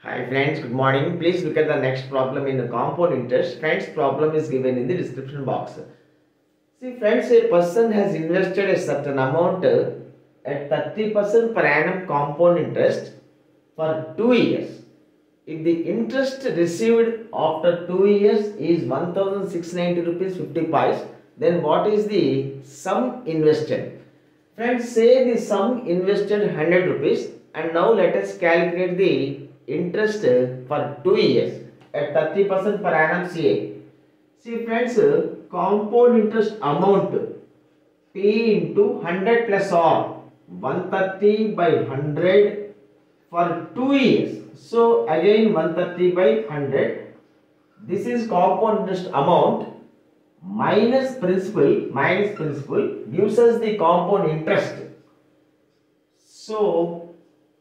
Hi friends, good morning. Please look at the next problem in the compound interest. Friends, problem is given in the description box. See friends, a person has invested a certain amount at 30% per annum compound interest for 2 years. If the interest received after 2 years is 1690 rupees 50 pies, then what is the sum invested? Friends, say the sum invested 100 rupees and now let us calculate the interest for 2 years at 30% per annum CA. See friends, compound interest amount P into 100 plus R 130 by 100 for 2 years. So again 130 by 100. This is compound interest amount minus principal gives us the compound interest. So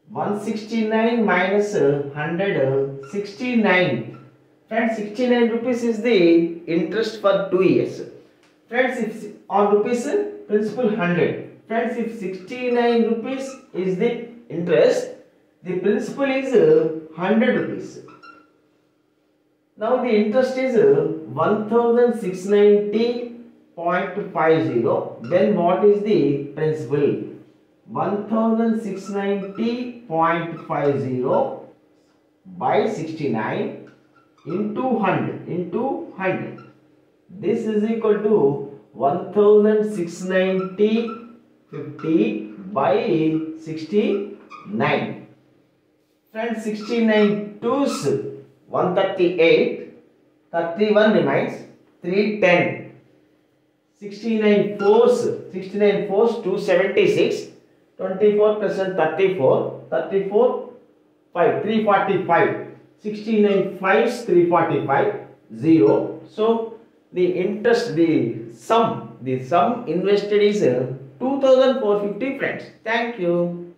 169 minus 100 69. Friends, 69 rupees is the interest for 2 years. Friends, if on rupees principal 100. Friends, if 69 rupees is the interest, the principal is 100 rupees. Now the interest is 1690.50. Then what is the principal? 1690.50 by 69 into 100 This is equal to 1690 by 69. Friends, 69 twos 138, 31 remains 310. 69 fours 276, 24 plus 34, 5 345. 69 fives 345 0. So the interest, the sum invested is 2450 friends. Thank you.